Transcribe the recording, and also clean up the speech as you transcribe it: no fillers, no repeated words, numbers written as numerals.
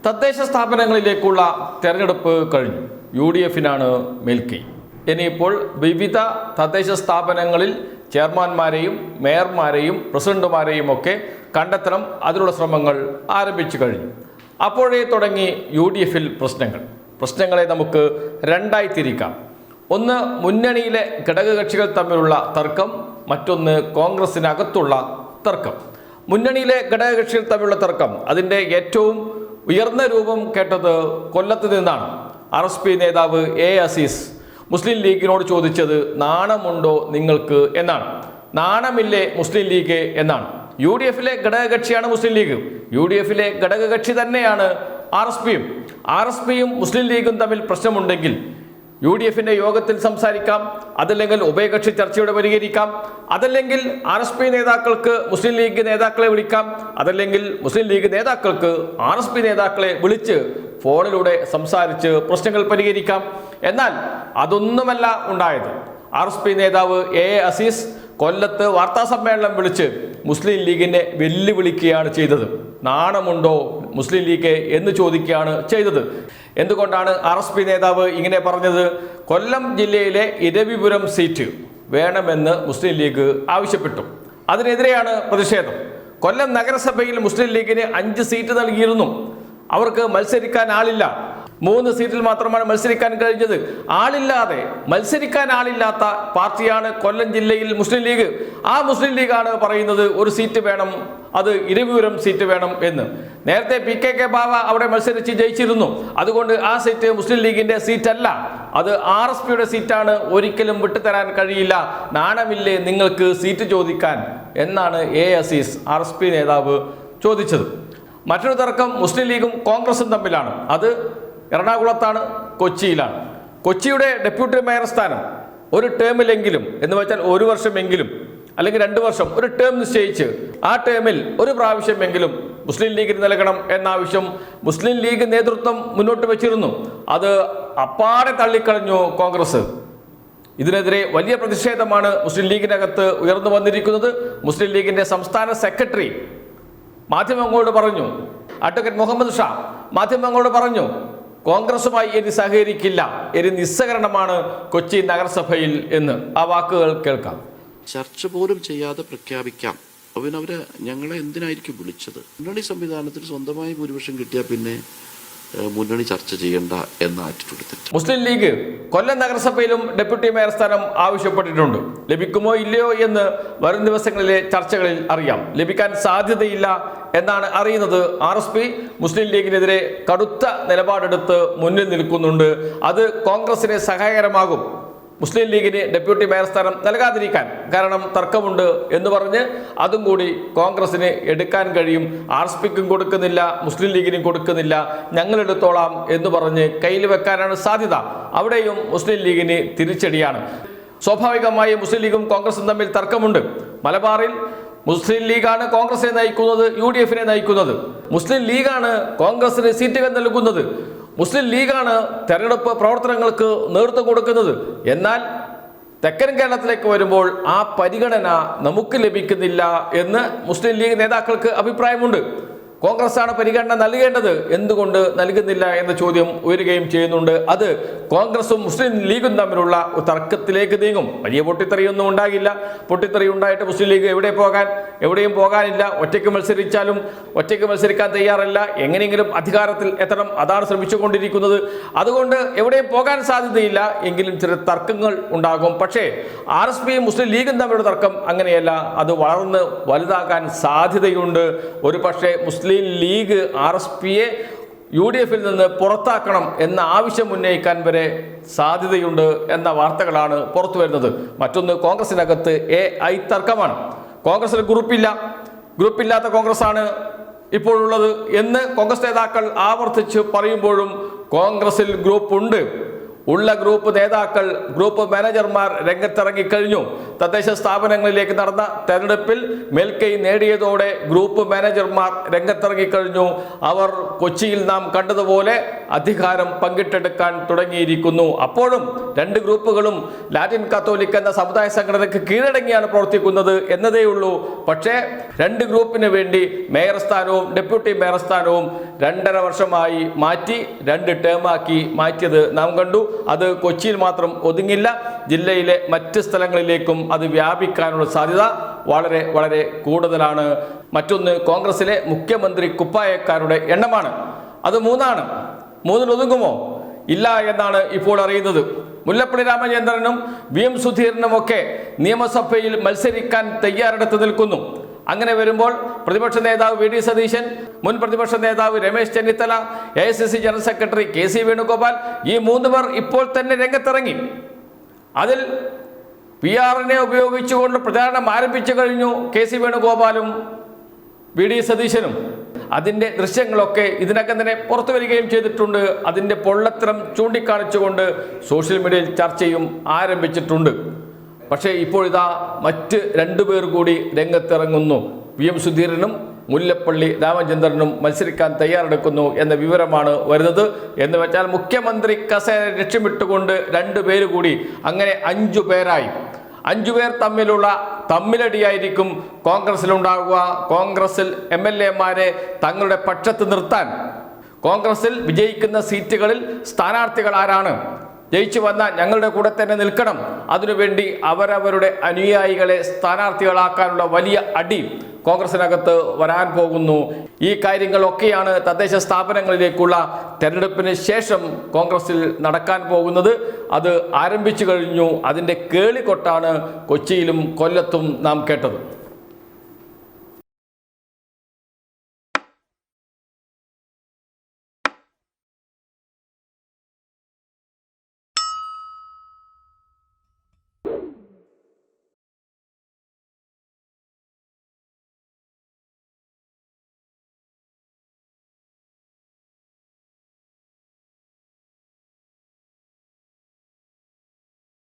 തദ്ദേശ സ്ഥാപനങ്ങളിലേക്കുള്ള തെരഞ്ഞെടുപ്പ് കഴിഞ്ഞു. UDF-നാണ് മേൽക്കൈ. ഇനിയിപ്പോൾ വിവിധ തദ്ദേശ സ്ഥാപനങ്ങളിൽ ചെയർമാൻമാരെയും മേയർമാരെയും പ്രസിഡന്റുമാരെയും ഒക്കെ കണ്ടെത്തണം. അതിനുള്ള ശ്രമങ്ങൾ ആരംഭിച്ചു കഴിഞ്ഞു. അപ്പോഴേ തുടങ്ങി UDF-ൽ പ്രശ്നങ്ങളെ നമുക്ക് രണ്ടായി തിരിക്കാം. ഒന്ന് മുന്നണിയിലെ ഘടകകക്ഷികൾ തമ്മിലുള്ള തർക്കം, മറ്റൊന്ന് കോൺഗ്രസിനകത്തുള്ള തർക്കം. മുന്നണിയിലെ ഘടകകക്ഷികൾ തമ്മിലുള്ള തർക്കം അതിൻ്റെ ഏറ്റവും ഉയർന്ന രൂപം കേട്ടത് കൊല്ലത്ത് നിന്നാണ്. RSP നേതാവ് A. അസീസ് മുസ്ലിം ലീഗിനോട് ചോദിച്ചത് നാണമുണ്ടോ നിങ്ങൾക്ക് എന്നാണ്. നാണമില്ലേ മുസ്ലിം ലീഗ് എന്നാണ്. UDF-ലെ ഘടകകക്ഷിയാണ് മുസ്ലിം ലീഗ്. UDF-ലെ ഘടകകക്ഷി തന്നെയാണ് RSPയും മുസ്ലിം ലീഗും തമ്മിൽ പ്രശ്നമുണ്ടെങ്കിൽ UDF-ന്റെ യോഗത്തിൽ സംസാരിക്കാം, അതല്ലെങ്കിൽ ഉഭയകക്ഷി ചർച്ചയോടെ പരിഹരിക്കാം, അതല്ലെങ്കിൽ RSP നേതാക്കൾക്ക് മുസ്ലിം ലീഗ് നേതാക്കളെ വിളിക്കാം, അതല്ലെങ്കിൽ മുസ്ലിം ലീഗ് നേതാക്കൾക്ക് RSP നേതാക്കളെ വിളിച്ച് ഫോണിലൂടെ സംസാരിച്ച് പ്രശ്നങ്ങൾ പരിഹരിക്കാം. എന്നാൽ അതൊന്നുമല്ല ഉണ്ടായത്. RSP നേതാവ് A. അസീസ് കൊല്ലത്ത് വാർത്താസമ്മേളനം വിളിച്ച് മുസ്ലിം ലീഗിനെ വെല്ലുവിളിക്കുകയാണ് ചെയ്തത്. നാണമുണ്ടോ മുസ്ലിം ലീഗ് എന്ന് ചോദിക്കുകയാണ് ചെയ്തത്. എന്തുകൊണ്ടാണ് RSP നേതാവ് ഇങ്ങനെ പറഞ്ഞത്? കൊല്ലം ജില്ലയിലെ ഇരവിപുരം സീറ്റ് വേണമെന്ന് മുസ്ലിം ലീഗ് ആവശ്യപ്പെട്ടു. അതിനെതിരെയാണ് പ്രതിഷേധം. കൊല്ലം നഗരസഭയിൽ മുസ്ലിം ലീഗിന് 5 സീറ്റ് നൽകിയിരുന്നു. അവർക്ക് മത്സരിക്കാൻ ആളില്ല. 3 സീറ്റിൽ മാത്രമാണ് മത്സരിക്കാൻ കഴിഞ്ഞത്. മത്സരിക്കാൻ ആളില്ലാത്ത പാർട്ടിയാണ് കൊല്ലം ജില്ലയിൽ മുസ്ലിം ലീഗ്. ആ മുസ്ലിം ലീഗാണ് പറയുന്നത് ഒരു സീറ്റ് വേണം, അത് ഇരവിപുരം സീറ്റ് വേണം എന്ന്. നേരത്തെ PKK ബാവ അവിടെ മത്സരിച്ച് ജയിച്ചിരുന്നു. അതുകൊണ്ട് ആ സീറ്റ് മുസ്ലിം ലീഗിന്റെ സീറ്റല്ല, അത് RSPയുടെ സീറ്റാണ്. ഒരിക്കലും വിട്ടുതരാൻ കഴിയില്ല. നാണമില്ലേ നിങ്ങൾക്ക് സീറ്റ് ചോദിക്കാൻ എന്നാണ് A. അസീസ് RSP നേതാവ് ചോദിച്ചത്. മറ്റൊരു തർക്കം മുസ്ലിം ലീഗും കോൺഗ്രസും തമ്മിലാണ്. അത് എറണാകുളത്താണ്, കൊച്ചിയിലാണ്. കൊച്ചിയുടെ ഡെപ്യൂട്ടി മേയർ സ്ഥാനം ഒരു ടേമിലെങ്കിലും, എന്ന് വെച്ചാൽ 1 വർഷമെങ്കിലും അല്ലെങ്കിൽ 2 വർഷം ഒരു ടേം നിശ്ചയിച്ച് ആ ടേമിൽ ഒരു പ്രാവശ്യമെങ്കിലും മുസ്ലിം ലീഗിന് നൽകണം എന്ന ആവശ്യം മുസ്ലിം ലീഗ് നേതൃത്വം മുന്നോട്ട് വെച്ചിരുന്നു. അത് അപ്പാടെ തള്ളിക്കളഞ്ഞു കോൺഗ്രസ്. ഇതിനെതിരെ വലിയ പ്രതിഷേധമാണ് മുസ്ലിം ലീഗിനകത്ത് ഉയർന്നു വന്നിരിക്കുന്നത്. മുസ്ലിം ലീഗിന്റെ സംസ്ഥാന സെക്രട്ടറി മാധ്യമങ്ങളോട് പറഞ്ഞു, അഡ്വക്കേറ്റ് മുഹമ്മദ് ഷാ മാധ്യമങ്ങളോട് പറഞ്ഞു, കോൺഗ്രസുമായി ഇനി സഹകരിക്കില്ല, ഇനി നിസ്സഹകരണമാണ് കൊച്ചി നഗരസഭയിൽ എന്ന്. ആ വാക്കുകൾ കേൾക്കാം. ചർച്ച പോലും ചെയ്യാതെ പ്രഖ്യാപിക്കാം. അവരെ ഞങ്ങളെ എന്തിനായിരിക്കും വിളിച്ചത്? മുന്നണി സംവിധാനത്തിൽ സ്വന്തമായി ഭൂരിപക്ഷം കിട്ടിയാൽ പിന്നെ മുന്നണി ചർച്ച ചെയ്യേണ്ട എന്ന ആറ്റിറ്റ്യൂഡ് തെറ്റ്. മുസ്ലിം ലീഗ് കൊല്ലം നഗരസഭയിലും ഡെപ്യൂട്ടി മേയർ സ്ഥാനം ആവശ്യപ്പെട്ടിട്ടുണ്ട്. ലഭിക്കുമോ ഇല്ലയോ എന്ന് വരും ദിവസങ്ങളിലെ ചർച്ചകളിൽ അറിയാം. ലഭിക്കാൻ സാധ്യതയില്ല എന്നാണ് അറിയുന്നത്. RSP മുസ്ലിം ലീഗിനെതിരെ കടുത്ത നിലപാടെടുത്ത് മുന്നിൽ നിൽക്കുന്നുണ്ട്. അത് കോൺഗ്രസിന് സഹായകരമാകും. മുസ്ലിം ലീഗിന് ഡെപ്യൂട്ടി മേയർ സ്ഥാനം നൽകാതിരിക്കാൻ, കാരണം തർക്കമുണ്ട് എന്ന് പറഞ്ഞ് അതും കൂടി കോൺഗ്രസിന് എടുക്കാൻ കഴിയും. RSPക്കും കൊടുക്കുന്നില്ല, മുസ്ലിം ലീഗിനും കൊടുക്കുന്നില്ല, ഞങ്ങൾ എടുത്തോളാം എന്ന് പറഞ്ഞ് കയ്യിൽ വെക്കാനാണ് സാധ്യത. അവിടെയും മുസ്ലിം ലീഗിന് തിരിച്ചടിയാണ്. സ്വാഭാവികമായി മുസ്ലിം ലീഗും കോൺഗ്രസും തമ്മിൽ തർക്കമുണ്ട്. മലബാറിൽ മുസ്ലിം ലീഗാണ് കോൺഗ്രസിനെ നയിക്കുന്നത്, UDF-നെ നയിക്കുന്നത്. മുസ്ലിം ലീഗാണ് കോൺഗ്രസിന് സീറ്റുകൾ നൽകുന്നത്. മുസ്ലിം ലീഗാണ് തെരഞ്ഞെടുപ്പ് പ്രവർത്തനങ്ങൾക്ക് നേതൃത്വം കൊടുക്കുന്നത്. എന്നാൽ തെക്കൻ കേരളത്തിലേക്ക് വരുമ്പോൾ ആ പരിഗണന നമുക്ക് ലഭിക്കുന്നില്ല എന്ന് മുസ്ലിം ലീഗ് നേതാക്കൾക്ക് അഭിപ്രായമുണ്ട്. കോൺഗ്രസ്സാണ് പരിഗണന നൽകേണ്ടത്, എന്തുകൊണ്ട് നൽകുന്നില്ല എന്ന ചോദ്യം ഉയരുകയും ചെയ്യുന്നുണ്ട്. അത് കോൺഗ്രസും മുസ്ലിം ലീഗും തമ്മിലുള്ള തർക്കത്തിലേക്ക് നീങ്ങും. വലിയ പൊട്ടിത്തെറിയൊന്നും ഉണ്ടാകില്ല. പൊട്ടിത്തെറി ഉണ്ടായിട്ട് മുസ്ലിം ലീഗ് എവിടെയും പോകാനില്ല. ഒറ്റയ്ക്ക് മത്സരിക്കാൻ തയ്യാറല്ല. എങ്ങനെയെങ്കിലും അധികാരത്തിൽ എത്തണം, അതാണ് ശ്രമിച്ചുകൊണ്ടിരിക്കുന്നത്. അതുകൊണ്ട് എവിടെയും പോകാൻ സാധ്യതയില്ല. എങ്കിലും ചില തർക്കങ്ങൾ ഉണ്ടാകും. പക്ഷേ RSPയും മുസ്ലിം ലീഗും തമ്മിലുള്ള തർക്കം അങ്ങനെയല്ല, അത് വളർന്ന് വലുതാകാൻ സാധ്യതയുണ്ട്. ഒരു പക്ഷേ മുസ്ലിം ലീഗ് RSPയെ UDF-ൽ നിന്ന് പുറത്താക്കണം എന്ന ആവശ്യം ഉന്നയിക്കാൻ വരെ സാധ്യതയുണ്ട് എന്ന വാർത്തകളാണ് പുറത്തു വരുന്നത്. മറ്റൊന്ന്, കോൺഗ്രസിനകത്ത് AI തർക്കമാണ്. കോൺഗ്രസിൽ ഗ്രൂപ്പില്ലാത്ത കോൺഗ്രസ്സാണ് ഇപ്പോഴുള്ളത് എന്ന് കോൺഗ്രസ് നേതാക്കൾ ആവർത്തിച്ച് പറയുമ്പോഴും കോൺഗ്രസിൽ ഗ്രൂപ്പുണ്ട്. ഉള്ള ഗ്രൂപ്പ് നേതാക്കൾ, ഗ്രൂപ്പ് മാനേജർമാർ രംഗത്തിറങ്ങിക്കഴിഞ്ഞു. തദ്ദേശ സ്ഥാപനങ്ങളിലേക്ക് നടന്ന തെരഞ്ഞെടുപ്പിൽ മേൽക്കൈ നേടിയതോടെ ഗ്രൂപ്പ് മാനേജർമാർ രംഗത്തിറങ്ങിക്കഴിഞ്ഞു. അവർ കൊച്ചിയിൽ നാം കണ്ടതുപോലെ അധികാരം പങ്കിട്ടെടുക്കാൻ തുടങ്ങിയിരിക്കുന്നു. അപ്പോഴും രണ്ട് ഗ്രൂപ്പുകളും ലാറ്റിൻ കത്തോലിക്ക എന്ന സമുദായ സംഘടനയ്ക്ക് കീഴടങ്ങിയാണ് പ്രവർത്തിക്കുന്നത് എന്നതേ ഉള്ളൂ. പക്ഷേ രണ്ട് ഗ്രൂപ്പിന് വേണ്ടി മേയർ സ്ഥാനവും ഡെപ്യൂട്ടി മേയർ സ്ഥാനവും 2.5 വർഷമായി മാറ്റി 2 ടേമാക്കി മാറ്റിയത് നാം കണ്ടു. അത് കൊച്ചിയിൽ മാത്രം ഒതുങ്ങില്ല, ജില്ലയിലെ മറ്റ് സ്ഥലങ്ങളിലേക്കും അത് വ്യാപിക്കാനുള്ള സാധ്യത വളരെ വളരെ കൂടുതലാണ്. മറ്റൊന്ന് കോൺഗ്രസിലെ മുഖ്യമന്ത്രി കുപ്പായക്കാരുടെ എണ്ണമാണ്. അത് 3 3 ഒതുങ്ങുമോ? ഇല്ല എന്നാണ് ഇപ്പോൾ അറിയുന്നത്. മുല്ലപ്പള്ളി രാമചന്ദ്രനും VM സുധീരനും ഒക്കെ നിയമസഭയിൽ മത്സരിക്കാൻ തയ്യാറെടുത്ത് നിൽക്കുന്നു. അങ്ങനെ വരുമ്പോൾ പ്രതിപക്ഷ നേതാവ് VD സതീശൻ, മുൻ പ്രതിപക്ഷ നേതാവ് Ramesh Chennithala, AICC general secretary KC Venugopal, ഈ 3 പേർ ഇപ്പോൾ തന്നെ രംഗത്തിറങ്ങി. അതിൽ PR-നെ ഉപയോഗിച്ചുകൊണ്ട് പ്രചാരണം ആരംഭിച്ചു കഴിഞ്ഞു KC വേണുഗോപാലും VD സതീശനും. അതിൻ്റെ ദൃശ്യങ്ങളൊക്കെ ഇതിനകം തന്നെ പുറത്തു വരികയും ചെയ്തിട്ടുണ്ട്. അതിൻ്റെ പൊള്ളത്തരം ചൂണ്ടിക്കാണിച്ചുകൊണ്ട് സോഷ്യൽ മീഡിയയിൽ ചർച്ചയും ആരംഭിച്ചിട്ടുണ്ട്. പക്ഷേ ഇപ്പോഴിതാ മറ്റ് 2 പേർ കൂടി രംഗത്തിറങ്ങുന്നു. VM സുധീരനും മുല്ലപ്പള്ളി രാമചന്ദ്രനും മത്സരിക്കാൻ തയ്യാറെടുക്കുന്നു എന്ന വിവരമാണ് വരുന്നത്. എന്ന് വെച്ചാൽ മുഖ്യമന്ത്രി കസേര ലക്ഷ്യമിട്ടുകൊണ്ട് 2 പേര് കൂടി, അങ്ങനെ 5 പേരായി. 5 പേർ തമ്മിലുള്ള തമ്മിലടിയായിരിക്കും കോൺഗ്രസിലുണ്ടാകുക. കോൺഗ്രസിൽ MLA-മാരെ തങ്ങളുടെ പക്ഷത്ത് നിർത്താൻ, കോൺഗ്രസിൽ വിജയിക്കുന്ന സീറ്റുകളിൽ സ്ഥാനാർത്ഥികൾ ആരാണ്, ജയിച്ചു വന്ന ഞങ്ങളുടെ കൂടെ തന്നെ നിൽക്കണം, അതിനുവേണ്ടി അവരവരുടെ അനുയായികളെ സ്ഥാനാർത്ഥികളാക്കാനുള്ള വലിയ അടി കോൺഗ്രസിനകത്ത് വരാൻ പോകുന്നു. ഈ കാര്യങ്ങളൊക്കെയാണ് തദ്ദേശ സ്ഥാപനങ്ങളിലേക്കുള്ള തെരഞ്ഞെടുപ്പിന് ശേഷം കോൺഗ്രസിൽ നടക്കാൻ പോകുന്നത്. അത് ആരംഭിച്ചു കഴിഞ്ഞു. അതിൻ്റെ കേളികൊട്ടാണ് കൊച്ചിയിലും കൊല്ലത്തും നാം കേട്ടത്.